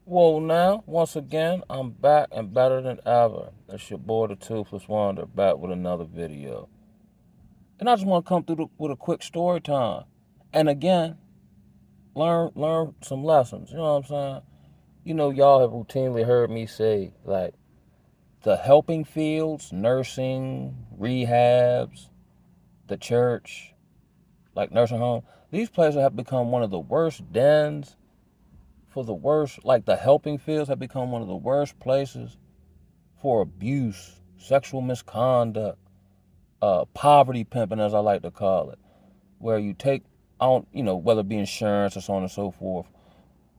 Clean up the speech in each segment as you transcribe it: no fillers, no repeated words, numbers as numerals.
Well, now, once again, I'm back and better than ever. It's your boy, the Toothless Wonder, back with another video. And I just want to come through with a quick story time. And again, learn some lessons. You know what I'm saying? Y'all have routinely heard me say, like, the helping fields, nursing, rehabs, the church, like nursing home, these places have become one of the worst dens for the worst, like the helping fields have become one of the worst places for abuse, sexual misconduct, poverty pimping, as I like to call it, where you take on, whether it be insurance or so on and so forth,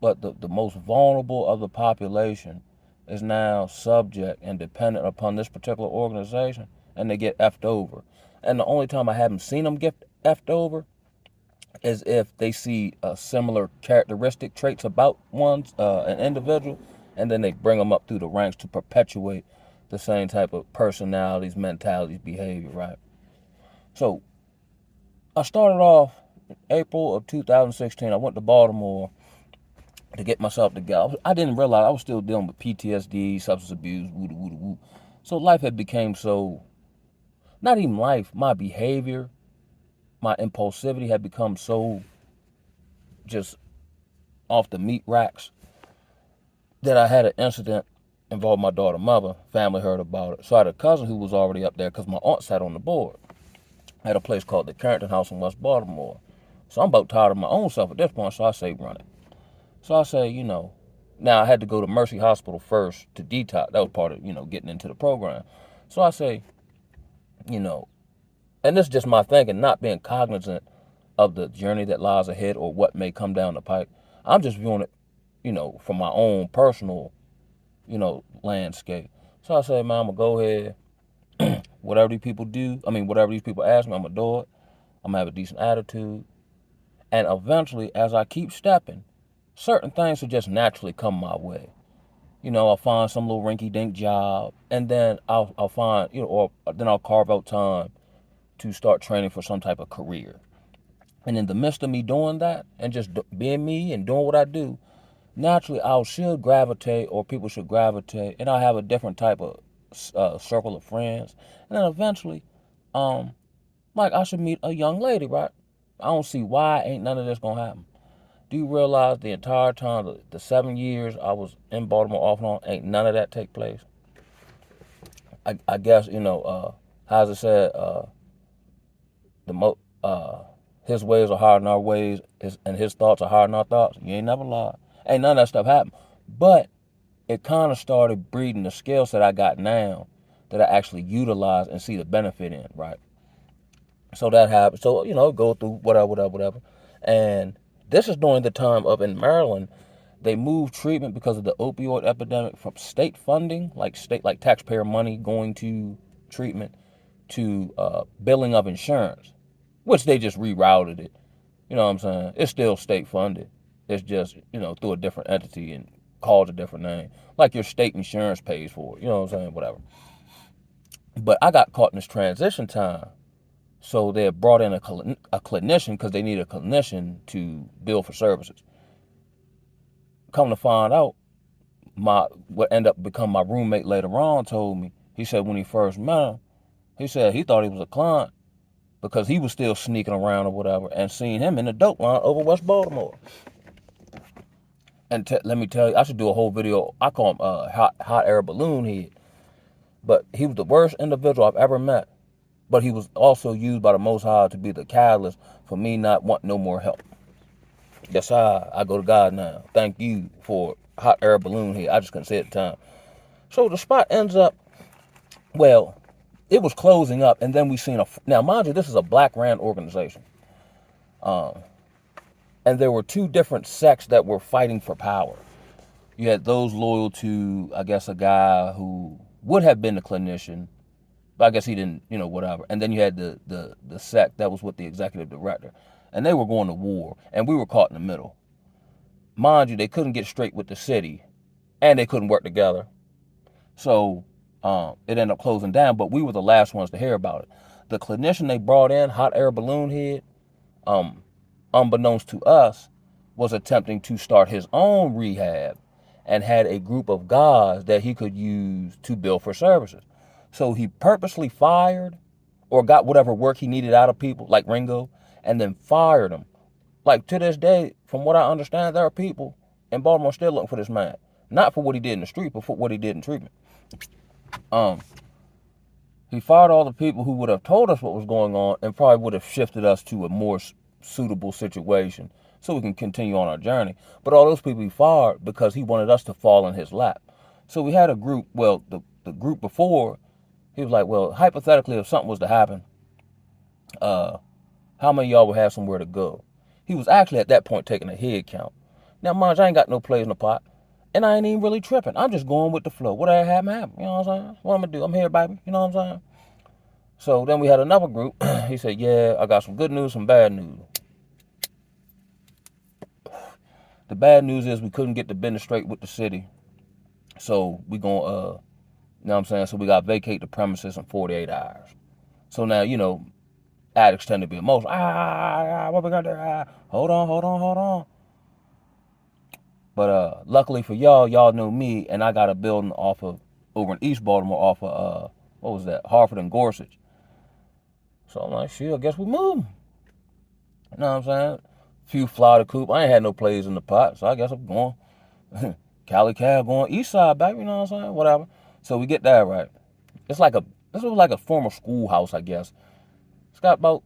but the most vulnerable of the population is now subject and dependent upon this particular organization, and they get effed over. And the only time I haven't seen them get effed over is if they see similar characteristic traits about an individual, and then they bring them up through the ranks to perpetuate the same type of personalities, mentalities, behavior, right? So I started off April of 2016. I went to Baltimore to get myself together. I didn't realize I was still dealing with PTSD, substance abuse, woo woo woo. So life had become so, not even life, my behavior, my impulsivity had become so just off the meat racks that I had an incident involved my daughter's mother. Family heard about it. So I had a cousin who was already up there because my aunt sat on the board at a place called the Carrington House in West Baltimore. So I'm about tired of my own self at this point, so I say run it. So I say, now I had to go to Mercy Hospital first to detox. That was part of, getting into the program. So I say, you know, and this is just my thinking, not being cognizant of the journey that lies ahead or what may come down the pike. I'm just viewing it, from my own personal, landscape. So I say, man, I'm going to go ahead. Whatever these people do, whatever these people ask me, I'm going to do it. I'm going to have a decent attitude. And eventually, as I keep stepping, certain things will just naturally come my way. I'll find some little rinky-dink job, and then I'll find, or then I'll carve out time to start training for some type of career. And in the midst of me doing that and just being me and doing what I do, naturally I should gravitate, or people should gravitate, and I have a different type of circle of friends. And then eventually, um, like I should meet a young lady, right? I don't see why ain't none of this gonna happen. Do you realize the entire time, the 7 years I was in Baltimore off and on, ain't none of that take place? I guess, how's it said, the mo his ways are higher than our ways, and his thoughts are higher than our thoughts. You ain't never lied. Ain't none of that stuff happened. But it kind of started breeding the skill set I got now that I actually utilize and see the benefit in, right? So that happened. So, go through whatever, whatever, whatever. And this is during the time of, in Maryland, they moved treatment because of the opioid epidemic from state funding, like taxpayer money going to treatment, to billing of insurance, which they just rerouted it. You know what I'm saying? It's still state funded. It's just, through a different entity and called a different name. Like your state insurance pays for it. You know what I'm saying? Whatever. But I got caught in this transition time. So they had brought in a clinician because they need a clinician to bill for services. Come to find out, what ended up becoming my roommate later on told me, he said when he first met him, he said he thought he was a client because he was still sneaking around or whatever, and seen him in the dope line over West Baltimore. And let me tell you, I should do a whole video. I call him hot air balloon head. But he was the worst individual I've ever met. But he was also used by the Most High to be the catalyst for me not wanting no more help. Yes, I go to God now. Thank you for hot air balloon head. I just couldn't say it at the time. So the spot ends up, well, it was closing up, and then we seen now mind you, this is a black ran organization. And there were two different sects that were fighting for power. You had those loyal to, I guess, a guy who would have been a clinician, but I guess he didn't, whatever. And then you had the sect that was with the executive director. And they were going to war, and we were caught in the middle. Mind you, they couldn't get straight with the city, and they couldn't work together. So it ended up closing down, but we were the last ones to hear about it. The clinician they brought in, hot air balloon head, unbeknownst to us, was attempting to start his own rehab and had a group of guys that he could use to bill for services. So he purposely fired or got whatever work he needed out of people, like Ringo, and then fired them. Like to this day, from what I understand, there are people in Baltimore still looking for this man. Not for what he did in the street, but for what he did in treatment. He fired all the people who would have told us what was going on and probably would have shifted us to a more suitable situation so we can continue on our journey. But all those people he fired because he wanted us to fall in his lap. So we had a group, well, the group before, he was like, well, hypothetically, if something was to happen, how many of y'all would have somewhere to go? He was actually at that point taking a head count. Now, mind you, I ain't got no plays in the pot. And I ain't even really tripping. I'm just going with the flow. Whatever happen, happen. You know what I'm saying? What I'm going to do? I'm here, baby. You know what I'm saying? So then we had another group. He said, yeah, I got some good news, some bad news. The bad news is we couldn't get the business straight with the city. So we going to, you know what I'm saying? So we got to vacate the premises in 48 hours. So now, you know, addicts tend to be emotional. What we going to do? Hold on. But luckily for y'all know me, and I got a building off of, over in East Baltimore, off of, what was that, Hartford and Gorsuch. So I'm like, shit, I guess we move. You know what I'm saying? Few fly the coop. I ain't had no plays in the pot, so I guess I'm going. Cali Cab going east side, baby, you know what I'm saying? Whatever. So we get that right. This was like a former schoolhouse, I guess. It's got about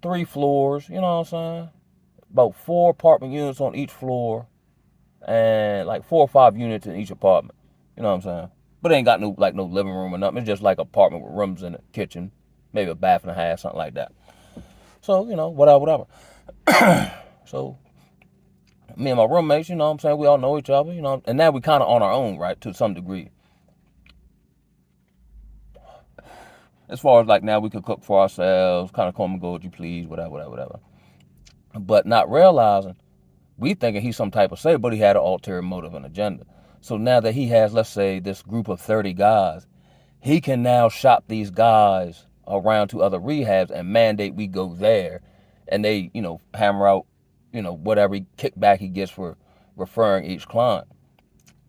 3 floors, you know what I'm saying? About 4 apartment units on each floor. And like 4 or 5 units in each apartment. You know what I'm saying? But it ain't got no living room or nothing. It's just like an apartment with rooms in it, kitchen, maybe a bath and a half, something like that. So, you know, whatever. So, me and my roommates, you know what I'm saying, we all know each other, you know, and now we kind of on our own, right, to some degree. As far as like now we could cook for ourselves, kind of come and go as you please, whatever. But not realizing, we thinking he's some type of savior, but he had an ulterior motive and agenda. So now that he has, let's say, this group of 30 guys, he can now shop these guys around to other rehabs and mandate we go there. And they, you know, hammer out, you know, whatever kickback he gets for referring each client.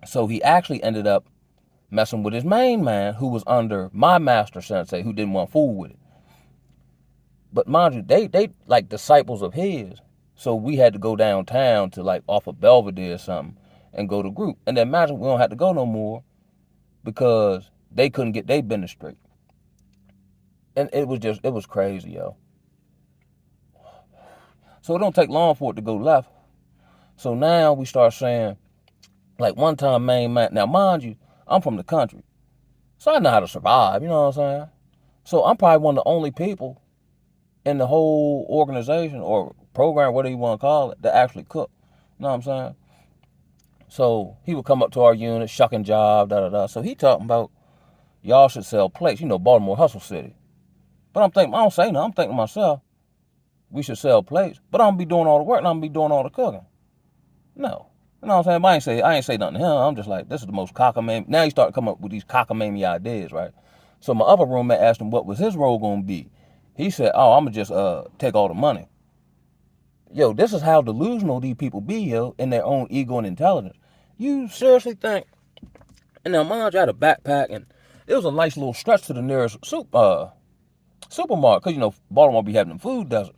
So he actually ended up messing with his main man, who was under my master sensei, who didn't want to fool with it. But mind you, they like disciples of his. So we had to go downtown to like off of Belvedere or something and go to group. And then imagine we don't have to go no more because they couldn't get their business straight. And it was crazy, yo. So it don't take long for it to go left. So now we start saying, like one time, main man, now mind you, I'm from the country. So I know how to survive, you know what I'm saying? So I'm probably one of the only people in the whole organization or program, whatever you want to call it, that actually cook. You know what I'm saying? So he would come up to our unit, shucking job, da. So he talking about, y'all should sell plates, you know, Baltimore hustle city. But I'm thinking, I don't say nothing, I'm thinking to myself, we should sell plates, but I'm gonna be doing all the work and I'm gonna be doing all the cooking. No. You know what I'm saying? I ain't say nothing to him. I'm just like, this is the most cockamamie. Now he started coming up with these cockamamie ideas, right? So my other roommate asked him what was his role gonna be. He said, oh, I'm gonna just take all the money. Yo, this is how delusional these people be, yo, in their own ego and intelligence. You seriously think? And now mind you, I had a backpack and it was a nice little stretch to the nearest supermarket, because you know Baltimore be having them food deserts.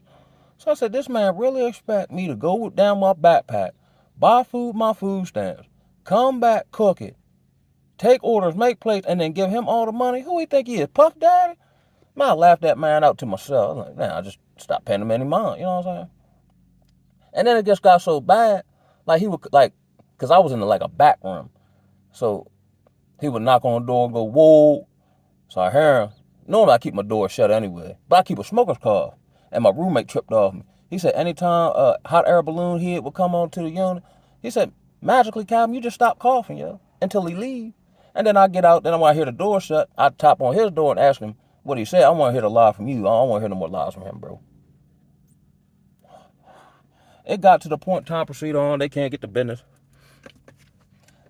So I said, this man really expect me to go down my backpack, buy food, my food stamps, come back, cook it, take orders, make plates, and then give him all the money? Who he think he is, Puff Daddy? Man, I laughed that man out to myself. I was like, man, I just stopped paying him any mind, you know what I'm saying? And then it just got so bad, like he would, like, because I was in like a back room. So he would knock on the door and go, whoa. So I hear him. Normally I keep my door shut anyway, but I keep a smoker's cough. And my roommate tripped off me. He said anytime a hot air balloon head would come onto the unit, he said, magically, Calvin, you just stop coughing, yo, until he leave. And then I get out, then when I hear the door shut, I tap on his door and ask him what he said. I want to hear the lie from you. I don't want to hear no more lies from him, bro. It got to the point, time proceed on, they can't get the business.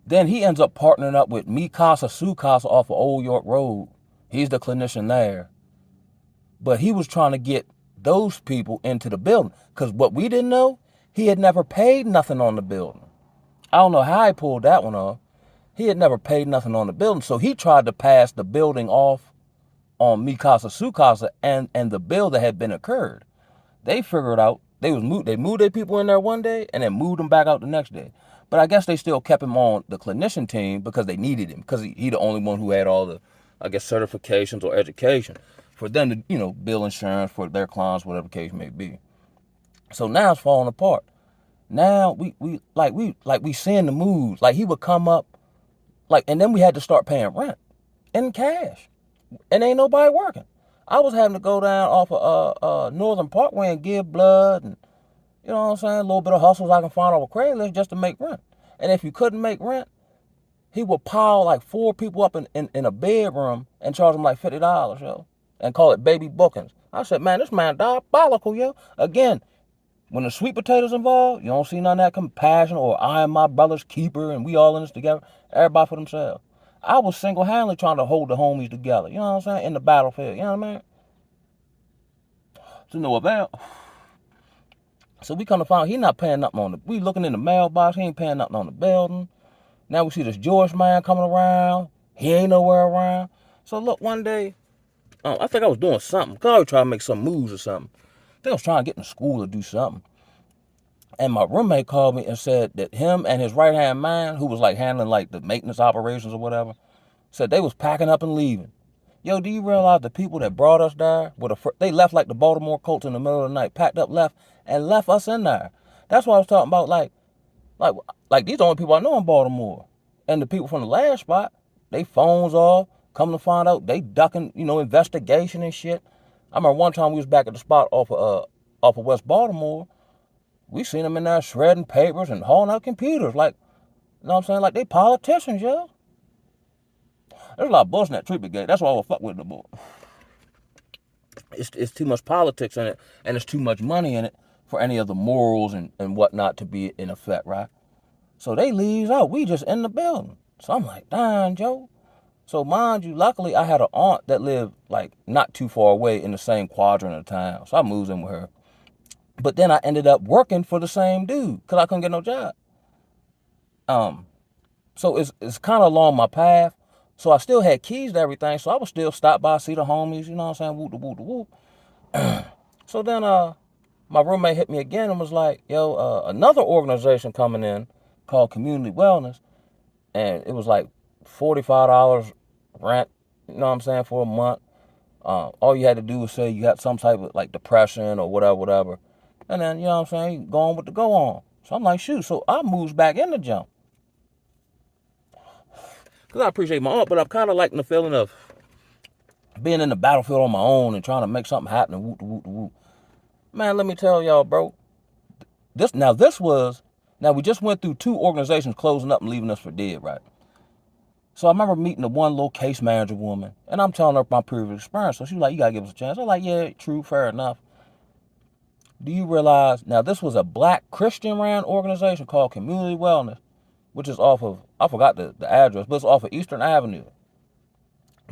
Then he ends up partnering up with Mikasa Sukasa off of Old York Road. He's the clinician there. But he was trying to get those people into the building. Because what we didn't know, he had never paid nothing on the building. I don't know how he pulled that one off. He had never paid nothing on the building, so he tried to pass the building off on Mikasa Sukasa and the bill that had been occurred. They figured out they moved their people in there one day and then moved them back out the next day. But I guess they still kept him on the clinician team because they needed him, because he the only one who had all the, I guess, certifications or education for them to, bill insurance for their clients, whatever the case may be. So now it's falling apart. Now we seeing the moves. Like he would come up, and then we had to start paying rent in cash, and ain't nobody working. I was having to go down off of Northern Parkway and give blood, and you know what I'm saying, a little bit of hustles I can find off of Craigslist just to make rent. And if you couldn't make rent, he would pile like 4 people up in a bedroom and charge them like $50, yo, and call it baby bookings. I said, man, this man diabolical, yo. Again, when the sweet potatoes involved, you don't see none of that compassion or I am my brother's keeper and we all in this together. Everybody for themselves. I was single-handedly trying to hold the homies together, you know what I'm saying, in the battlefield, you know what I mean? To no avail. So we come to find out he not paying nothing on we looking in the mailbox, he ain't paying nothing on the building. Now we see this Jewish man coming around, he ain't nowhere around. So look, one day, I think I was doing something, because I was trying to make some moves or something. I think I was trying to get in school to do something. And my roommate called me and said that him and his right-hand man, who was like handling like the maintenance operations or whatever, said they was packing up and leaving. Yo, do you realize the people that brought us there, they left like the Baltimore Colts in the middle of the night, packed up, left, and left us in there. That's what I was talking about, like these are the only people I know in Baltimore. And the people from the last spot, they phones off, come to find out, they ducking, investigation and shit. I remember one time we was back at the spot off of West Baltimore. We seen them in there shredding papers and hauling out computers, like, you know what I'm saying, like they politicians, yo. There's a lot of bullshit in that treatment game. That's why I don't fuck with it no more. It's too much politics in it, and it's too much money in it for any of the morals and whatnot to be in effect, right? So they leaves out. We just in the building. So I'm like, damn, Joe. So mind you, luckily I had an aunt that lived like not too far away in the same quadrant of town. So I moved in with her. But then I ended up working for the same dude because I couldn't get no job. So it's kind of along my path. So I still had keys to everything. So I would still stop by, see the homies, you know what I'm saying? Whoop, whoop, whoop. So then my roommate hit me again and was like, yo, another organization coming in called Community Wellness. And it was like $45 rent, you know what I'm saying, for a month. All you had to do was say you had some type of like depression or whatever. And then, you know what I'm saying, go on with the go on. So I'm like, shoot. So I moved back in the jump. Because I appreciate my aunt, but I'm kind of liking the feeling of being in the battlefield on my own and trying to make something happen and whoop. Man, let me tell y'all, bro. Now we just went through 2 organizations closing up and leaving us for dead, right? So I remember meeting the one little case manager woman, and I'm telling her my previous experience. So she was like, you got to give us a chance. I'm like, yeah, true, fair enough. Do you realize, now this was a black Christian ran organization called Community Wellness, which is off of, I forgot the address, but it's off of Eastern Avenue.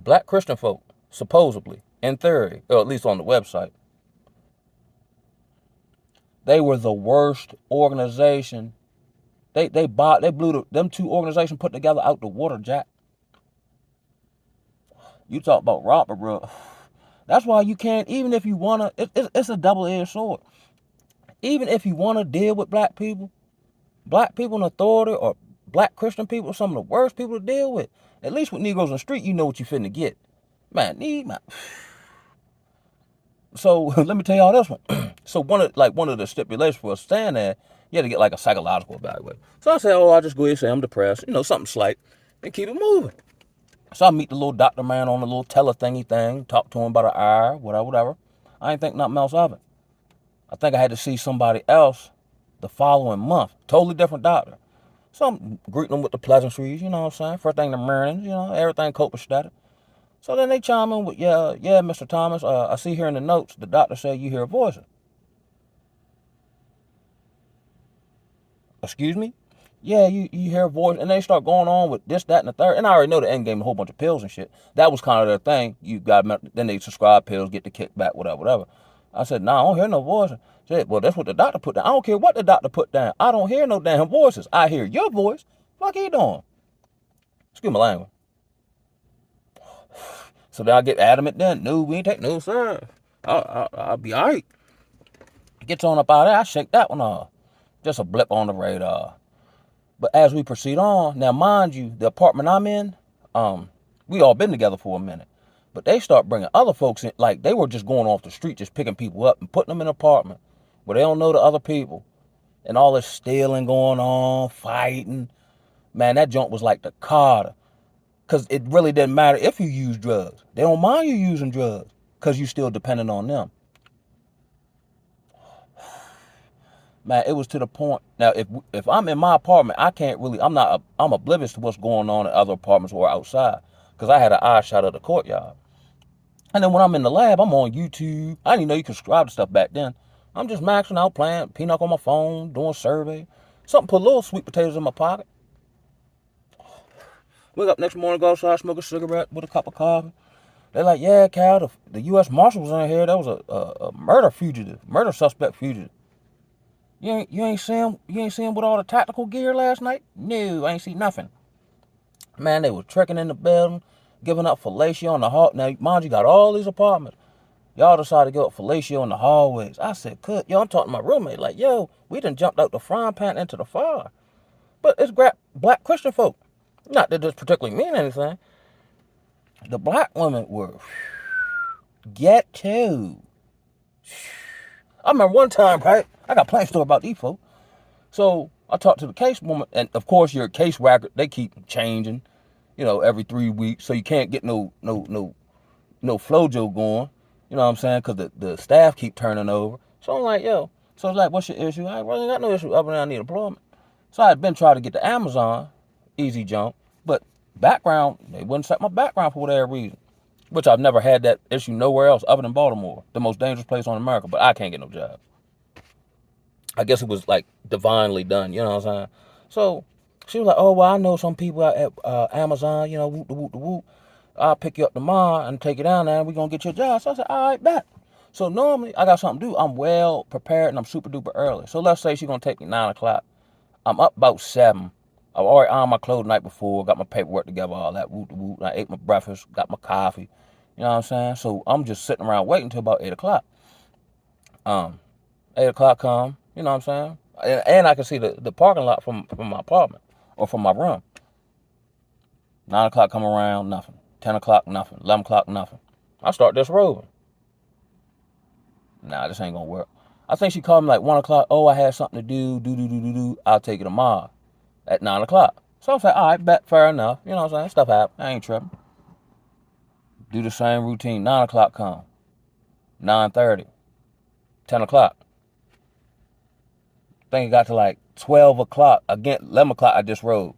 Black Christian folk, supposedly, in theory, or at least on the website. They were the worst organization. They blew them 2 organizations put together out the water, Jack. You talk about robber, bro. That's why you can't, even if you want to, it's a double-edged sword. Even if you want to deal with black people in authority or black Christian people are some of the worst people to deal with. At least with Negroes on the street, you know what you finna get. Man. So let me tell y'all this one. So one of the stipulations for us staying there, you had to get like a psychological evaluation. So I said, I just go ahead and say I'm depressed, something slight, and keep it moving. So I meet the little doctor man on the little tele-thingy thing, talk to him about an hour, whatever. I ain't think nothing else of it. I think I had to see somebody else the following month, totally different doctor. So I'm greeting them with the pleasantries, you know what I'm saying? First thing in the morning, everything copacetic. So then they chime in with, yeah, Mr. Thomas, I see here in the notes, the doctor said you hear voices. Excuse me? Yeah, you hear a voice, and they start going on with this, that, and the third. And I already know the end game, a whole bunch of pills and shit. That was kind of their thing. Then they subscribe pills, get the kickback, whatever. I said, nah, I don't hear no voices. She said, well, that's what the doctor put down. I don't care what the doctor put down. I don't hear no damn voices. I hear your voice. Fuck you doing? Excuse my language. So then I get adamant then. No, we ain't take no, sir. I'll be all right. Gets on up out of there. I shake that one off. Just a blip on the radar. But as we proceed on, now mind you, the apartment I'm in, we all been together for a minute. But they start bringing other folks in, like they were just going off the street, just picking people up and putting them in an apartment where they don't know the other people. And all this stealing going on, fighting. Man, that junk was like the Carter. Because it really didn't matter if you use drugs. They don't mind you using drugs because you still dependent on them. Man, it was to the point. Now, if I'm in my apartment, I can't really, I'm oblivious to what's going on in other apartments or outside because I had an eye shot of the courtyard. And then when I'm in the lab, I'm on YouTube. I didn't even know you could subscribe to stuff back then. I'm just maxing out, playing Peanut on my phone, doing survey. Something put little sweet potatoes in my pocket. Wake up next morning, go outside, smoke a cigarette with a cup of coffee. They're like, yeah, Cal, the U.S. Marshal was in here. That was a murder suspect fugitive. You ain't see him with all the tactical gear last night? No, I ain't see nothing. Man, they was trekking in the building, giving up fellatio on the hall. Now, mind you, got all these apartments. Y'all decided to give up fellatio in the hallways. I said, yo, I'm talking to my roommate, like, yo, we done jumped out the frying pan into the fire. But it's black Christian folk. Not that this particularly mean anything. The black women were get to. I remember one time, right? I got plenty of story about these folks. So I talked to the case woman, and of course your case record, they keep changing, every 3 weeks. So you can't get no flojo going. You know what I'm saying? Because the staff keep turning over. So I'm like, yo. So it's like, what's your issue? I really got no issue other than I need employment. So I had been trying to get to Amazon, easy jump, but background, they wouldn't set my background for whatever reason. Which I've never had that issue nowhere else other than Baltimore, the most dangerous place on America, but I can't get no job. I guess it was like divinely done, you know what I'm saying? So she was like, oh, well, I know some people at Amazon, whoop the whoop the whoop. I'll pick you up tomorrow and take you down there and we're going to get you a job. So I said, all right, bet. So normally I got something to do. I'm well prepared and I'm super duper early. So let's say she's going to take me 9 o'clock. I'm up about 7. I've already ironed my clothes the night before, got my paperwork together, all that, whoop the whoop. I ate my breakfast, got my coffee. You know what I'm saying? So I'm just sitting around waiting until about 8 o'clock. 8 o'clock come, you know what I'm saying? And I can see the parking lot from my apartment or from my room. 9 o'clock come around, nothing. 10 o'clock, nothing. 11 o'clock, nothing. I start this roving. Nah, this ain't gonna work. I think she called me like 1 o'clock. Oh, I had something to do. I'll take it tomorrow at 9 o'clock. So I was like, all right, bet, fair enough. You know what I'm saying? Stuff happens. I ain't tripping. Do the same routine. 9 o'clock come. 9:30. 10 o'clock. I think it got to like 12 o'clock. Again, 11 o'clock I just rode.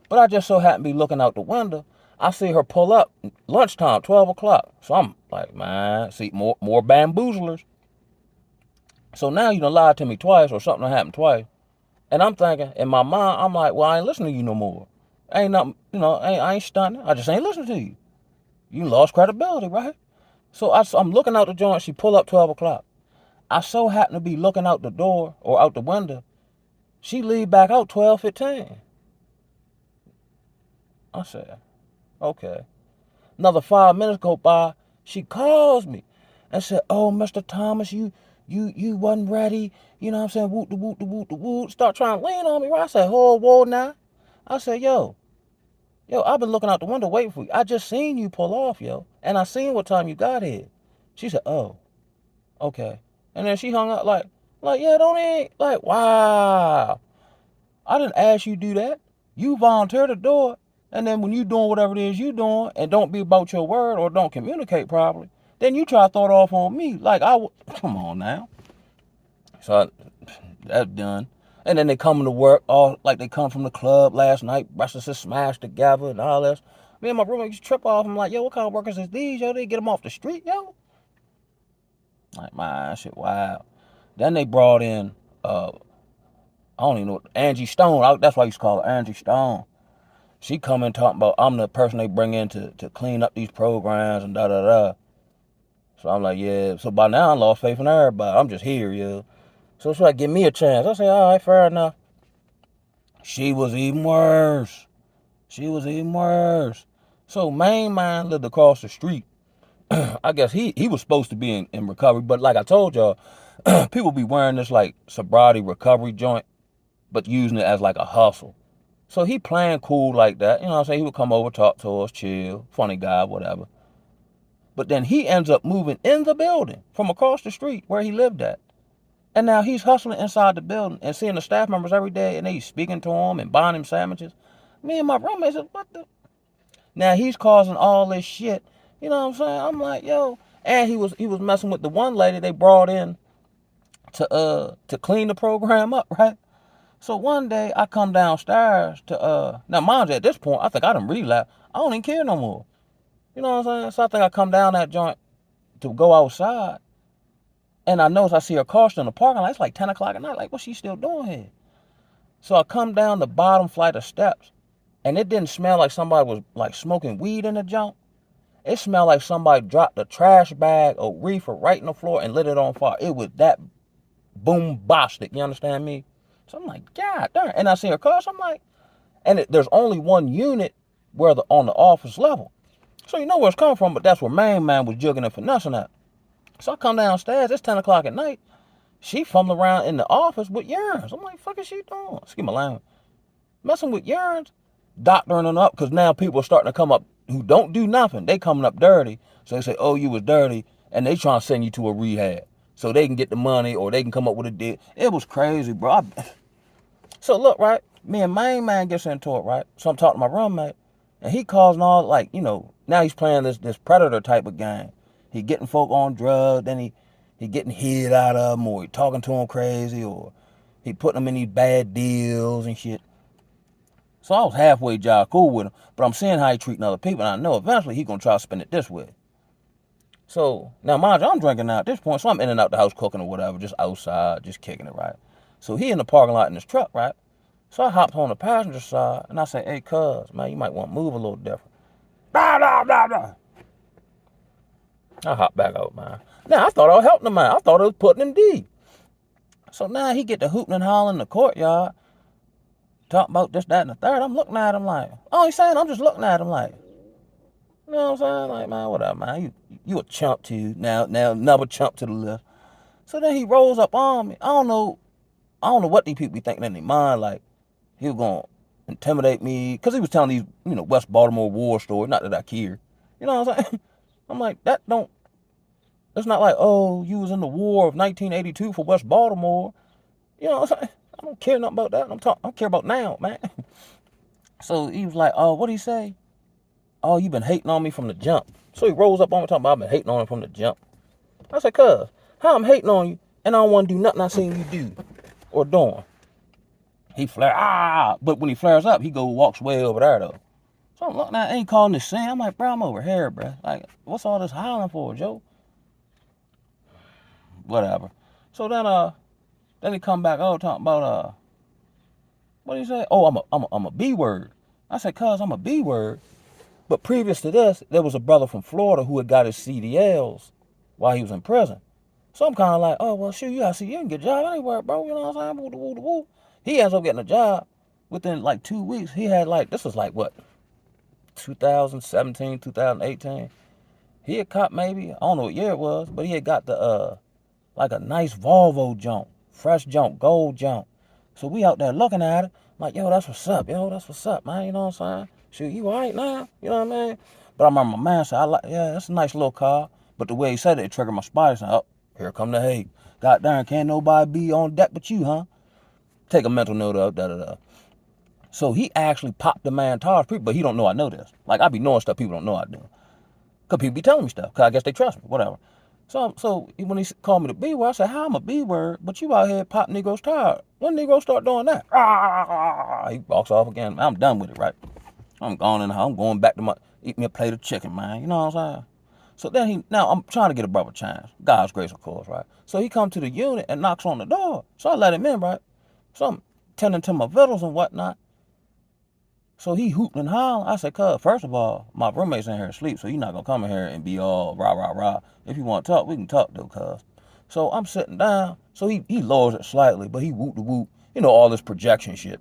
But I just so happened to be looking out the window. I see her pull up lunchtime, 12 o'clock. So I'm like, man, see, more bamboozlers. So now you done lied to me twice or something done happened twice. And I'm thinking, in my mind, I'm like, well, I ain't listening to you no more. Ain't nothing, I ain't stunning. I just ain't listening to you. You lost credibility, right? So I'm looking out the joint. She pull up 12 o'clock. I so happen to be looking out the door or out the window. She leave back out 12:15. I said, okay. Another 5 minutes go by. She calls me and said, oh, Mr. Thomas, you wasn't ready. You know what I'm saying? Whoop, the whoop, the whoop, the whoop. Start trying to lean on me, right? I said, whoa, now. I said, yo, I've been looking out the window waiting for you. I just seen you pull off, yo. And I seen what time you got here. She said, oh, okay. And then she hung up like, yeah, don't ain't. Like, wow. I didn't ask you to do that. You volunteered to do it. And then when you doing whatever it is you doing and don't be about your word or don't communicate properly, then you try to throw it off on me. Like, come on now. So that's done. And then they come to work all like they come from the club last night, breakfast is smashed together and all this. Me and my roommate used to trip off. I'm like, yo, what kind of workers is these, yo? They get them off the street, yo? Like, man, shit, wow. Then they brought in, I don't even know, Angie Stone. That's why I used to call her Angie Stone. She come in talking about I'm the person they bring in to clean up these programs and da-da-da. So I'm like, yeah. So by now I lost faith in everybody. I'm just here, yeah. So she's like, give me a chance. I say, all right, fair enough. She was even worse. She was even worse. So main man lived across the street. I guess he was supposed to be in recovery, but like I told y'all, people be wearing this like sobriety recovery joint, but using it as like a hustle. So he playing cool like that. You know what I'm saying? He would come over, talk to us, chill, funny guy, whatever. But then he ends up moving in the building from across the street where he lived at. And now he's hustling inside the building and seeing the staff members every day, and they speaking to him and buying him sandwiches. Me and my roommate said, what the? Now he's causing all this shit. You know what I'm saying? I'm like, yo. And he was messing with the one lady they brought in to clean the program up, right? So one day I come downstairs to now mind you, at this point I think I done relapsed. I don't even care no more. You know what I'm saying? So I think I come down that joint to go outside, and I notice I see her car still in the parking lot. It's like 10 o'clock at night. Like, what's she still doing here? So I come down the bottom flight of steps, and it didn't smell like somebody was like smoking weed in the junk. It smelled like somebody dropped a trash bag of reefer right in the floor and lit it on fire. It was that bombastic. You understand me? So I'm like, God darn. And I see her car. So I'm like, and there's only one unit where on the office level. So you know where it's coming from, but that's where main man was jugging and finessing at. So I come downstairs. It's 10 o'clock at night. She fumbling around in the office with urines. I'm like, fuck is she doing? Excuse my language. Messing with urines, doctoring them up, because now people are starting to come up who don't do nothing. They coming up dirty. So they say, oh, you was dirty, and they trying to send you to a rehab so they can get the money or they can come up with a deal. It was crazy, bro. So look, right? Me and main man gets into it, right? So I'm talking to my roommate, and he causing all, like, you know, now he's playing this predator type of game. He getting folk on drugs, then he getting hit out of them, or he talking to them crazy, or he putting them in these bad deals and shit. So I was halfway job cool with him, but I'm seeing how he treating other people, and I know eventually he gonna try to spin it this way. So now mind you, I'm drinking now at this point, so I'm in and out the house cooking or whatever, just outside, just kicking it, right? So he in the parking lot in his truck, right? So I hopped on the passenger side, and I say, hey, cuz, man, you might want to move a little different. Blah, blah, blah, blah. I hopped back out, man. Now, I thought I was helping the man. I thought I was putting him deep. So now he get to hooting and hollering in the courtyard, talking about this, that, and the third. I'm looking at him like, oh, he's saying I'm just looking at him like, you know what I'm saying? Like, man, whatever, man. You a chump too. Now another chump to the left. So then he rolls up on me. I don't know what these people be thinking in their mind, like, he was gonna intimidate me, because he was telling these, you know, West Baltimore war stories, not that I care. You know what I'm saying? I'm like, it's not like, oh, you was in the war of 1982 for West Baltimore. You know what I'm saying? I don't care nothing about that. I care about now, man. So he was like, oh, what'd he say? Oh, you been hating on me from the jump. So he rolls up on me talking about I've been hating on him from the jump. I said, cuz, how I'm hating on you and I don't want to do nothing I seen you do or doing? He flare, but when he flares up, he walks way over there though. So I'm looking at, ain't calling this sin. I'm like, bro, I'm over here, bro. Like, what's all this hollering for, Joe? Whatever. So then he come back, talking about what did he say? Oh, I'm a B word. I said, cuz, I'm a B word. But previous to this, there was a brother from Florida who had got his CDLs while he was in prison. So I'm kind of like, oh, well, shoot, you can get a job anywhere, bro. You know what I'm saying? Woo, woo, woo. He ends up getting a job within like 2 weeks. He had this was like what, 2017, 2018. He had caught maybe, I don't know what year it was, but he had got the, like a nice Volvo junk, fresh junk, gold junk. So we out there looking at it, like, yo, that's what's up, man. You know what I'm saying? Shoot, you all right now? You know what I mean? But I remember my man said, yeah, that's a nice little car. But the way he said it, it triggered my spiders. Oh, here come the hate. God darn, can't nobody be on deck but you, huh? Take a mental note of da-da-da. So he actually popped the man tires, but he don't know I know this. Like, I be knowing stuff people don't know I do. Because people be telling me stuff, because I guess they trust me, whatever. So when he called me the B word, I said, how I'm a B word, but you out here pop Negroes tires. When Negroes start doing that? He walks off again. I'm done with it, right? I'm going in the house. I'm going back to eat me a plate of chicken, man. You know what I'm saying? So then now I'm trying to get a brother a chance. God's grace, of course, right? So he comes to the unit and knocks on the door. So I let him in, right? So I'm tending to my vittles and whatnot. So he hooting and hollering. I said, cuz, first of all, my roommate's in here asleep, so you're not gonna come in here and be all rah, rah, rah. If you want to talk, we can talk though, cuz. So I'm sitting down. So he lowers it slightly, but he whoop the whoop. All this projection shit.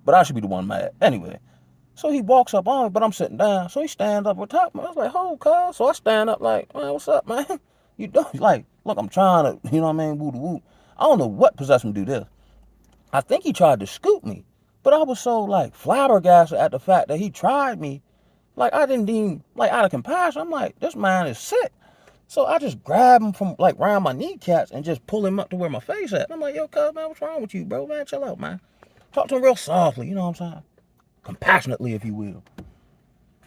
But I should be the one mad. Anyway, so he walks up on me, but I'm sitting down. So he stands up on top of me. I was like, oh, cuz. So I stand up like, man, what's up, man? You don't like, look, I'm trying to, you know what I mean, woo the whoop. I don't know what possessed him to do this. I think he tried to scoop me, but I was so like flabbergasted at the fact that he tried me. Like I didn't even like out of compassion. I'm like, this man is sick. So I just grab him from like around my kneecaps and just pull him up to where my face at. And I'm like, yo, cuz, man, what's wrong with you, bro? Man, chill out, man. Talk to him real softly, you know what I'm saying? Compassionately, if you will.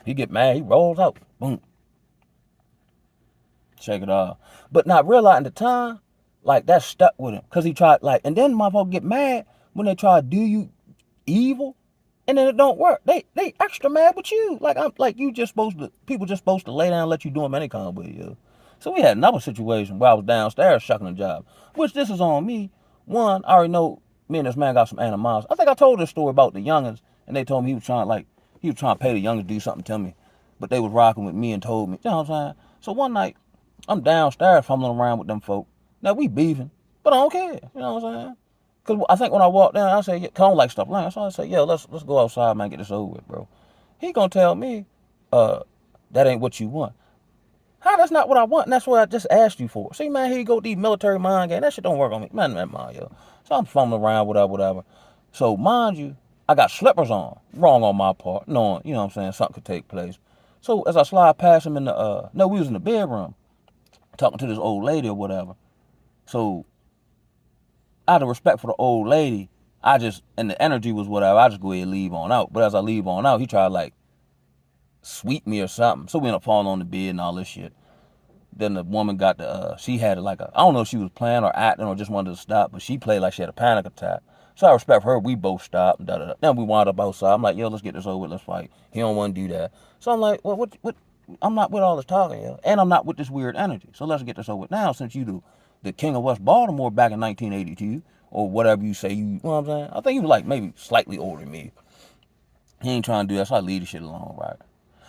He get mad, he rolls out, boom, shake it off. But not realizing the time, like that stuck with him, cause he tried like, and then motherfuckers get mad when they try to do you evil, and then it don't work. They extra mad with you. Like I'm like you just supposed to people just supposed to lay down and let you do them any kind of way, yo. So we had another situation where I was downstairs shucking a job, which this is on me. One, I already know me and this man got some animals. I think I told this story about the youngins, and they told me he was trying to pay the youngins to do something to me, but they was rocking with me and told me. You know what I'm saying? So one night I'm downstairs fumbling around with them folk. Now we beefing, but I don't care. You know what I'm saying? Cause I think when I walk down, I say, yeah, cause I don't like stuff like that. So I say, yo, let's go outside, man, get this over with, bro. He gonna tell me, uh, that ain't what you want. How that's not what I want, and that's what I just asked you for. See, man, here you go with these military mind games. That shit don't work on me. Man, yo. So I'm fumbling around, whatever. So mind you, I got slippers on. Wrong on my part, knowing, you know what I'm saying, something could take place. So as I slide past him in the no, we was in the bedroom talking to this old lady or whatever. So out of respect for the old lady, and the energy was whatever, I just go ahead and leave on out. But as I leave on out, he tried to like sweep me or something. So we ended up falling on the bed and all this shit. Then the woman got she had like I don't know if she was playing or acting or just wanted to stop, but she played like she had a panic attack. So I respect her. We both stopped. Then we wound up outside. I'm like, yo, let's get this over with. Let's fight. He don't want to do that. So I'm like, well, what? I'm not with all this talking, yo. And I'm not with this weird energy. So let's get this over with now since you the king of West Baltimore back in 1982 or whatever you say. You know what I'm saying? I think he was like maybe slightly older than me. He ain't trying to do that, so I leave the shit alone, right?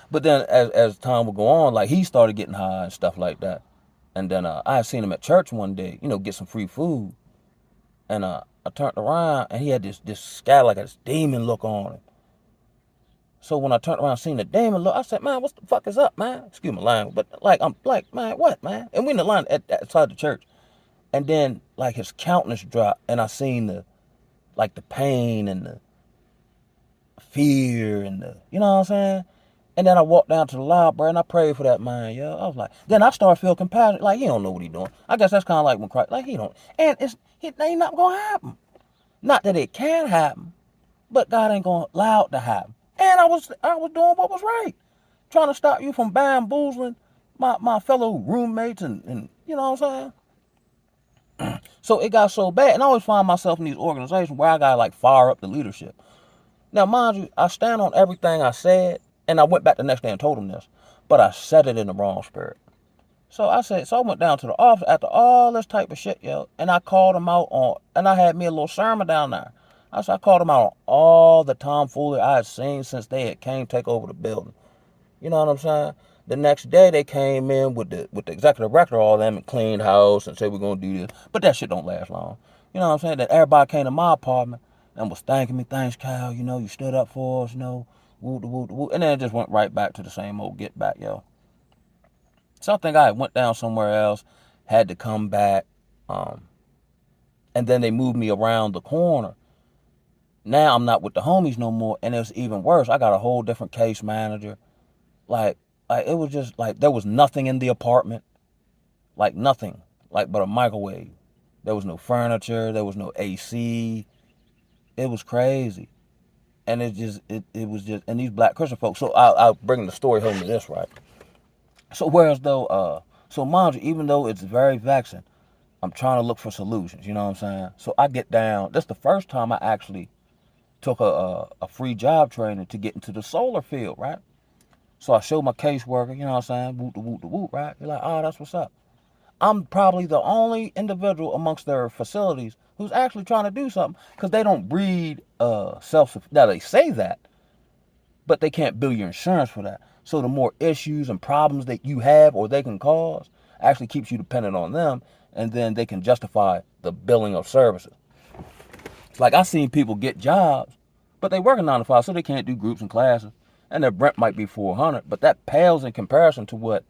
But then as time would go on, like he started getting high and stuff like that. And then I had seen him at church one day, get some free food. And I turned around and he had this sky like this demon look on him. So when I turned around and seen the demon look, I said, man, what the fuck is up, man? Excuse my language, but like I'm like, man, what, man? And we in the line outside the church. And then like his countenance dropped and I seen the pain and the fear and you know what I'm saying? And then I walked down to the library and I prayed for that man, yo. I was like, then I started feeling compassion. Like, he don't know what he doing. I guess that's kind of like when Christ, like, he don't. And it ain't not going to happen. Not that it can happen, but God ain't going to allow it to happen. And I was doing what was right. Trying to stop you from bamboozling my fellow roommates and you know what I'm saying? So it got so bad. And I always find myself in these organizations where I got to like fire up the leadership. Now, mind you, I stand on everything I said, and I went back the next day and told him this, but I said it in the wrong spirit. So I went down to the office after all this type of shit, yo, and I called him out and I had me a little sermon down there. I called him out on all the tomfoolery I had seen since they had came take over the building. You know what I'm saying? The next day they came in with the executive director, all them, and cleaned house and said we're gonna do this. But that shit don't last long. You know what I'm saying? Then everybody came to my apartment and was thanking me, thanks Kyle, you stood up for us, woo. And then it just went right back to the same old get back, yo. So I think I went down somewhere else, had to come back, and then they moved me around the corner. Now I'm not with the homies no more, and it's even worse. I got a whole different case manager. Like it was just like there was nothing in the apartment, like nothing, like but a microwave. There was no furniture, there was no AC. It was crazy, and it was just and these black Christian folks. So I'll bring the story home to this, right? So whereas though, so mind you, even though it's very vexing, I'm trying to look for solutions. You know what I'm saying? So I get down. That's the first time I actually took a free job training to get into the solar field, right? So I showed my caseworker, you know what I'm saying? Whoop, right? They're like, oh, that's what's up. I'm probably the only individual amongst their facilities who's actually trying to do something because they don't breed self. Now they say that, but they can't bill your insurance for that. So the more issues and problems that you have or they can cause actually keeps you dependent on them, and then they can justify the billing of services. Like I seen people get jobs, but they working 9 to 5, so they can't do groups and classes, and their rent might be $400, but that pales in comparison to what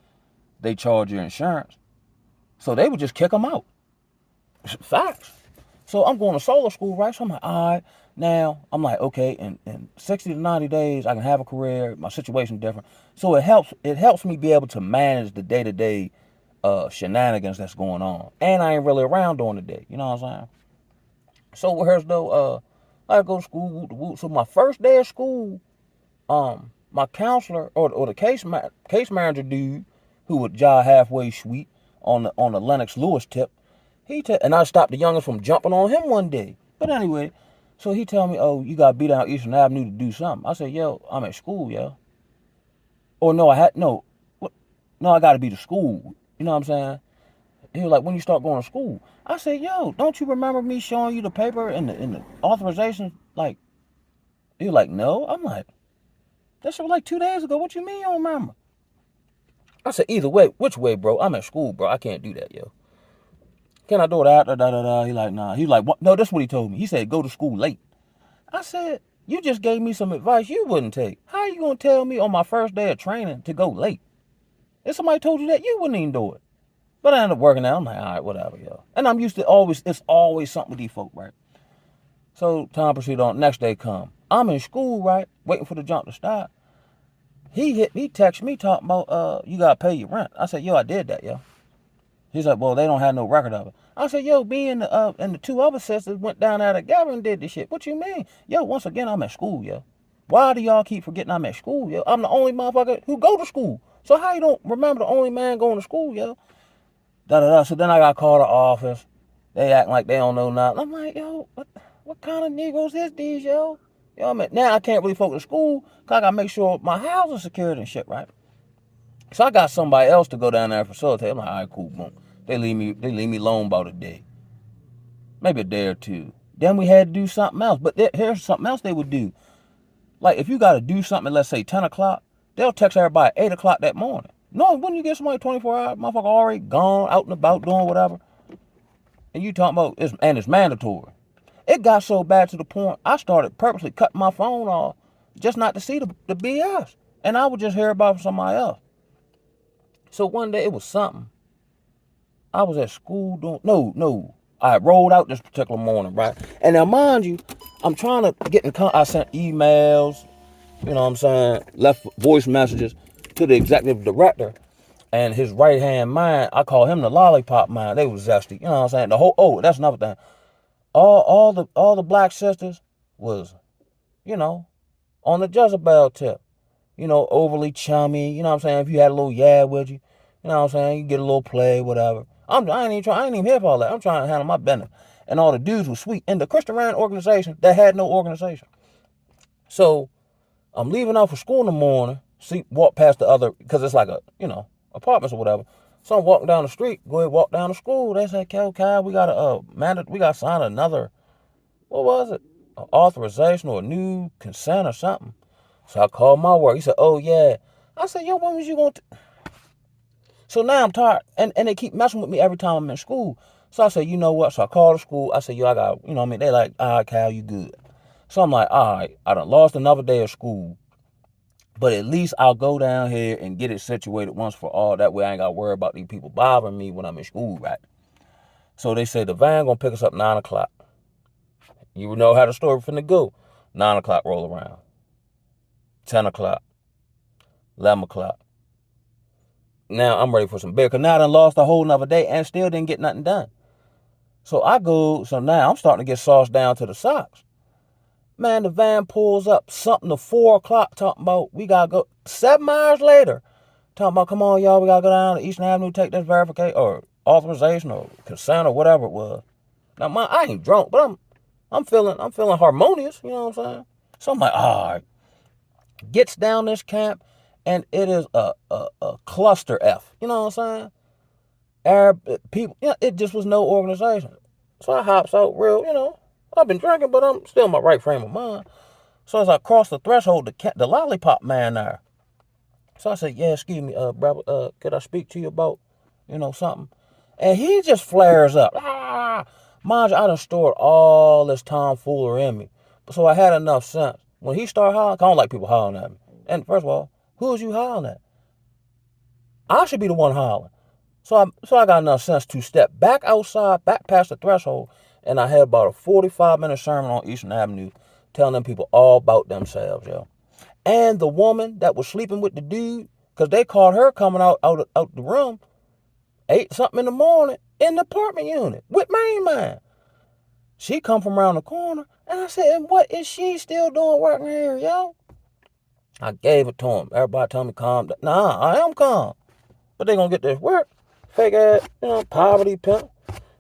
they charge your insurance. So they would just kick them out. Facts. So I'm going to solar school, right? So I'm like, all right. Now I'm like, okay, in 60 to 90 days, I can have a career. My situation's different. So it helps me be able to manage the day-to-day shenanigans that's going on. And I ain't really around during the day. You know what I'm saying? So here's though, I go to school, whoop de whoop. So my first day of school, my counselor or the case manager dude, who would jive halfway sweet on the Lennox Lewis tip, and I stopped the youngest from jumping on him one day. But anyway, so he tell me, oh, you got to be down Eastern Avenue to do something. I said, yo, I'm at school, yo. Or no, I got to be to school. You know what I'm saying? He was like, when you start going to school? I said, yo, don't you remember me showing you the paper and the authorization? Like, he was like, no. I'm like, that shit was like 2 days ago. What you mean you don't remember? I said, either way, which way, bro? I'm at school, bro. I can't do that, yo. Can I do that? He like, nah. He like, what? No, that's what he told me. He said, go to school late. I said, you just gave me some advice you wouldn't take. How you gonna tell me on my first day of training to go late? If somebody told you that, you wouldn't even do it. But I ended up working out. I'm like, all right, whatever, yo. And I'm used to it's always something with these folk, right? So time proceeded on. Next day come. I'm in school, right? Waiting for the jump to start. He texted me talking about, you gotta pay your rent. I said, yo, I did that, yo. He's like, well, they don't have no record of it. I said, yo, me and the two other sisters went down there together and did this shit. What you mean? Yo, once again, I'm at school, yo. Why do y'all keep forgetting I'm at school, yo? I'm the only motherfucker who go to school. So how you don't remember the only man going to school, yo? So then I got called to the office. They acting like they don't know nothing. I'm like, yo, what kind of Negroes is these, yo? You know what I mean? Now I can't really focus on school because I got to make sure my house is secured and shit, right? So I got somebody else to go down there and facilitate. I'm like, all right, cool, boom. They leave me alone about a day. Maybe a day or two. Then we had to do something else. But here's something else they would do. Like, if you got to do something, let's say 10 o'clock, they'll text everybody at 8 o'clock that morning. No, when you get somebody 24 hours, motherfucker already gone, out and about, doing whatever. And you talking about, it's mandatory. It got so bad to the point, I started purposely cutting my phone off just not to see the BS. And I would just hear about it from somebody else. So one day, it was something. I was at school doing, no. I rolled out this particular morning, right? And now, mind you, I'm trying to get in contact. I sent emails, you know what I'm saying, left voice messages to the executive director and his right-hand man. I call him the lollipop man. They was zesty, you know what I'm saying? That's another thing. All the black sisters was, you know, on the Jezebel tip. You know, overly chummy, you know what I'm saying? If you had a little with you, you know what I'm saying? You get a little play, whatever. I ain't even here for all that. I'm trying to handle my business. And all the dudes were sweet. And the Christian Rand organization, that had no organization. So I'm leaving out for school in the morning, walk past the other, because it's like apartments or whatever. So I'm walking down the street, go ahead, walk down to school. They said, Cal, we got to sign another, what was it? An authorization or a new consent or something. So I called my work. He said, oh, yeah. I said, yo, when was you going to? So now I'm tired. And they keep messing with me every time I'm in school. So I said, you know what? So I called the school. I said, yo, I got, you know what I mean? They like, all right, Cal, you good. So I'm like, all right, I done lost another day of school. But at least I'll go down here and get it situated once for all. That way I ain't got to worry about these people bothering me when I'm in school, right? So they said the van going to pick us up 9 o'clock. You know how the story finna go. 9 o'clock roll around. 10 o'clock. 11 o'clock. Now I'm ready for some beer. Because now I done lost a whole nother day and still didn't get nothing done. So now I'm starting to get sauced down to the socks. Man, the van pulls up something to 4 o'clock talking about we got to go 7 hours later. Talking about, come on, y'all, we got to go down to Eastern Avenue, take this verification or authorization or consent or whatever it was. Now, I ain't drunk, but I'm feeling harmonious, you know what I'm saying? So I'm like, all right. Gets down this camp, and it is a cluster F. You know what I'm saying? Arab people, it just was no organization. So I hops out real, I've been drinking, but I'm still in my right frame of mind. So as I crossed the threshold, the lollipop man there. So I said, yeah, excuse me, brother, could I speak to you about, something? And he just flares up. Ah! Mind you, I done stored all this tomfoolery in me. So I had enough sense. When he started hollering, I don't like people hollering at me. And first of all, who is you hollering at? I should be the one hollering. So I got enough sense to step back outside, back past the threshold, and I had about a 45-minute sermon on Eastern Avenue telling them people all about themselves, yo. And the woman that was sleeping with the dude, because they caught her coming out the room, 8 something in the morning in the apartment unit with Main Man. She come from around the corner, and I said, and what is she still doing working here, yo? I gave it to him. Everybody tell me calm down. Nah, I am calm. But they gonna get this work. Fake ass, poverty pimp.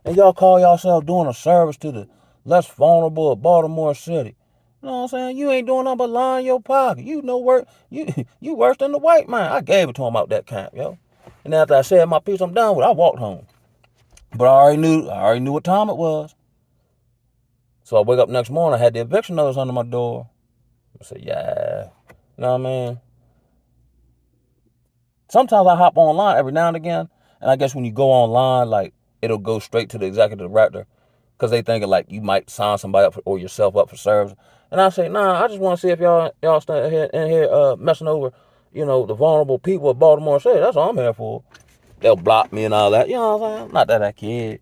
And y'all call yourself doing a service to the less vulnerable of Baltimore City. You know what I'm saying? You ain't doing nothing but lying your pocket. You know work. You worse than the white man. I gave it to him out that camp, yo. And after I said my piece, I'm done with it. I walked home. But I already knew what time it was. So I wake up next morning, I had the eviction notice under my door. I said, yeah. You know what I mean? Sometimes I hop online every now and again. And I guess when you go online, like, it'll go straight to the executive director. Because they thinking, like, you might sign somebody up or yourself up for service. And I say, nah, I just want to see if y'all stand in here messing over, the vulnerable people of Baltimore City. That's all I'm here for. They'll block me and all that. You know what I'm saying? Not that I kid.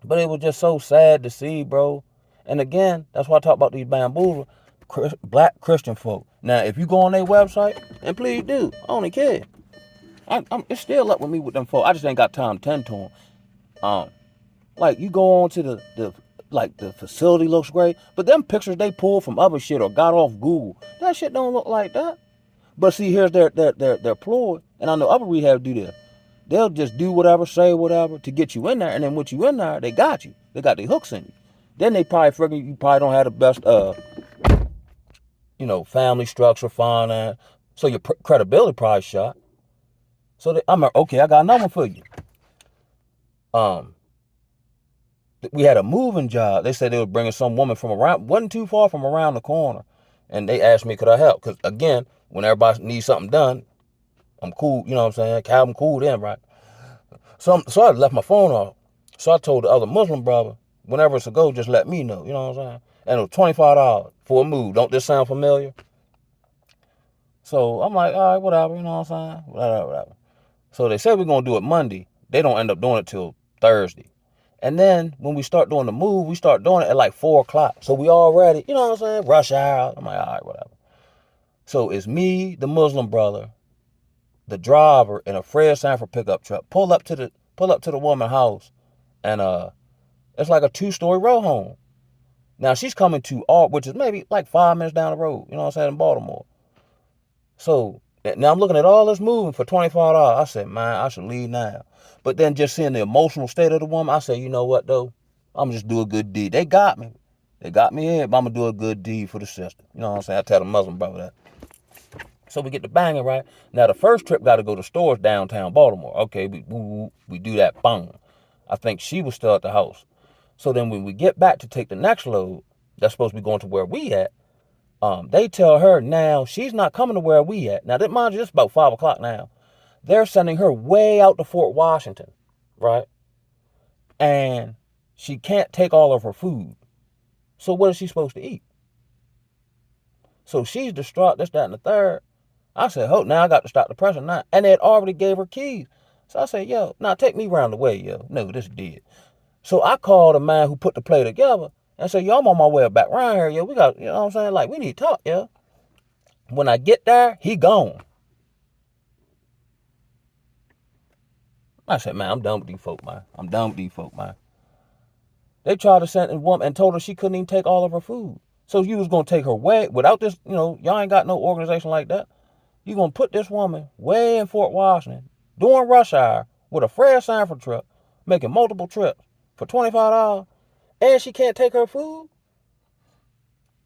But it was just so sad to see, bro. And again, that's why I talk about these bamboozlers, black Christian folk. Now, if you go on their website, and please do, I only kid. It's still up with me with them folk. I just ain't got time to tend to them. Like, you go on to the facility looks great, but them pictures they pulled from other shit or got off Google, that shit don't look like that. But see, here's their ploy, and I know other rehab do this. They'll just do whatever, say whatever to get you in there, and then once you in there, they got you. They got their hooks in you. Then they probably figure you probably don't have the best, family structure, finance, so your credibility probably shot. So I'm like, okay, I got another one for you. We had a moving job. They said they were bringing some woman from wasn't too far from around the corner, and they asked me could I help? Because again, when everybody needs something done, I'm cool. You know what I'm saying? Calvin cool then, right? So I left my phone off. So I told the other Muslim brother, whenever it's a go, just let me know. You know what I'm saying? And it was $25 for a move. Don't this sound familiar? So I'm like, all right, whatever. You know what I'm saying? Whatever. So they said we're going to do it Monday. They don't end up doing it till Thursday. And then when we start doing the move, we start doing it at like 4 o'clock. So we already, you know what I'm saying? Rush hour. I'm like, all right, whatever. So it's me, the Muslim brother, the driver, and a Fred Sanford pickup truck. Pull up to the woman's house, and it's like a 2-story row home. Now she's coming to which is maybe like 5 minutes down the road. You know what I'm saying? In Baltimore. So now I'm looking at all this moving for $25. I said, man, I should leave now. But then just seeing the emotional state of the woman, I said, you know what though? I'm just do a good deed. They got me. They got me in, but I'm gonna do a good deed for the sister. You know what I'm saying? I tell the Muslim brother that. So we get to banging, right? Now the first trip got to go to stores downtown Baltimore. Okay, we do that. Boom. I think she was still at the house. So then when we get back to take the next load, that's supposed to be going to where we at. They tell her now she's not coming to where we at. Now, mind you, it's about 5 o'clock now. They're sending her way out to Fort Washington, right? And she can't take all of her food. So what is she supposed to eat? So she's distraught, this, that, and the third. I said, oh, now I got to stop the pressure now. And they had already gave her keys. So I said, yo, now take me around the way, yo. No, this did. So I called the man who put the play together and said, yo, I'm on my way back around here, yo. We got, you know what I'm saying? Like, we need to talk, yo. When I get there, he gone. I said, man, I'm done with these folk, man. I'm done with these folk, man. They tried to send a woman and told her she couldn't even take all of her food. So you was going to take her way, without this, y'all ain't got no organization like that. You going to put this woman way in Fort Washington, doing rush hour, with a Fred Sanford truck, making multiple trips for $25, and she can't take her food?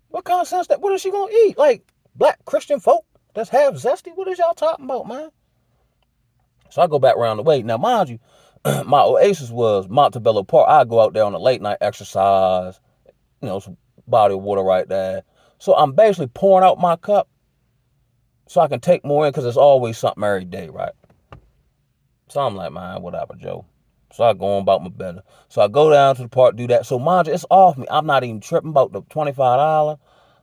What kind of sense what is she going to eat? Like, black Christian folk that's half zesty? What is y'all talking about, man? So I go back around the way. Now, mind you, my oasis was Montebello Park. I go out there on a late night exercise, some body of water right there. So I'm basically pouring out my cup so I can take more in because it's always something every day, right? So I'm like, man, whatever, Joe. So I go on about my business. So I go down to the park, do that. So mind you, it's off me. I'm not even tripping about the $25.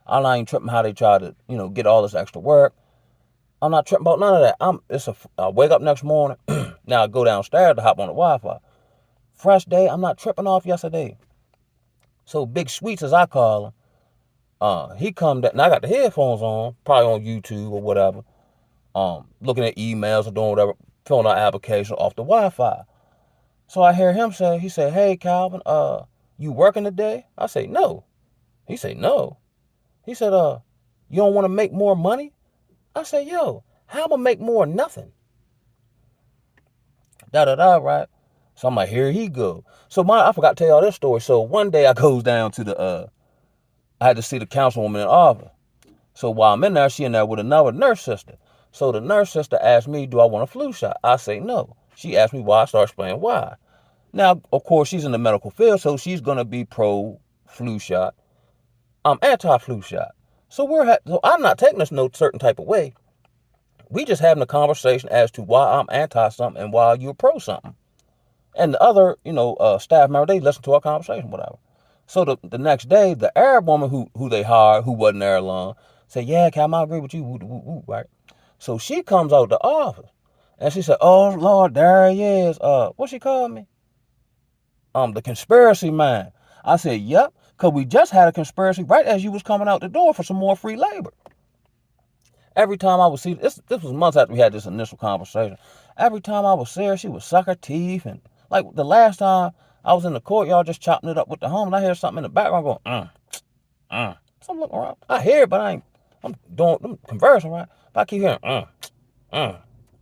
I'm not even tripping how they try to, get all this extra work. I'm not tripping about none of that. I wake up next morning. Now I go downstairs to hop on the Wi-Fi. Fresh day. I'm not tripping off yesterday. So Big Sweets, as I call him, he come down. Now I got the headphones on, probably on YouTube or whatever. Looking at emails or doing whatever, filling out application off the Wi-Fi. So I hear him say, he said, "Hey Calvin, you working today?" I say, "No." He said, "No." He said, "You don't want to make more money?" I say, "Yo, how am I make more nothing?" Right? So I'm like, here he go. So I forgot to tell y'all this story. So one day I goes down to I had to see the councilwoman in office. So while I'm in there, she in there with another nurse sister. So the nurse sister asked me, do I want a flu shot? I say no. She asked me why. I start explaining why. Now, of course, she's in the medical field, so she's going to be pro flu shot. I'm anti flu shot. So I'm not taking this no certain type of way. We just having a conversation as to why I'm anti something and why you're pro something. And the other, staff member, they listen to our conversation, whatever. So the next day, the Arab woman who they hired, who wasn't there long, said, "Yeah, Cam, I agree with you, right?" So she comes out the office, and she said, "Oh Lord, there he is. What she called me? The conspiracy man." I said, "Yep, cause we just had a conspiracy right as you was coming out the door for some more free labor." Every time I would see this was months after we had this initial conversation. Every time I would see her, she would suck her teeth, and like the last time I was in the courtyard just chopping it up with the home, and I hear something in the background going. So I'm looking around. I hear it, but I'm conversing, right? But I keep hearing.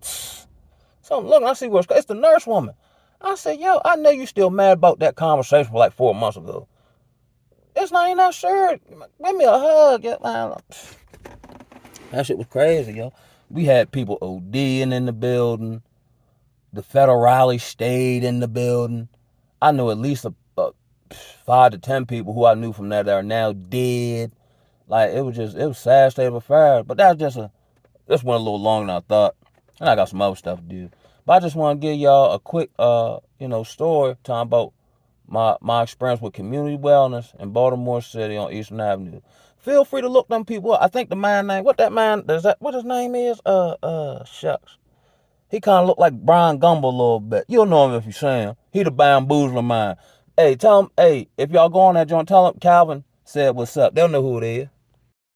So I'm looking, I see what's it's the nurse woman. I said, "Yo, I know you still mad about that conversation for like 4 months ago. It's not even that sure. Give me a hug." That shit was crazy, yo. We had people ODing in the building. The federale stayed in the building. I know at least 5 to 10 people who I knew from that are now dead. Like it was a sad state of affairs. But this went a little longer than I thought. And I got some other stuff to do. But I just want to give y'all a quick story talking about my experience with community wellness in Baltimore City on Eastern Avenue. Feel free to look them people up. I think the man name, what his name is? Shucks. He kind of looked like Brian Gumble a little bit. You'll know him if you see him. He the bamboozler man. Hey, tell him, hey, if y'all go on that joint, tell him Calvin said what's up. They'll know who it is.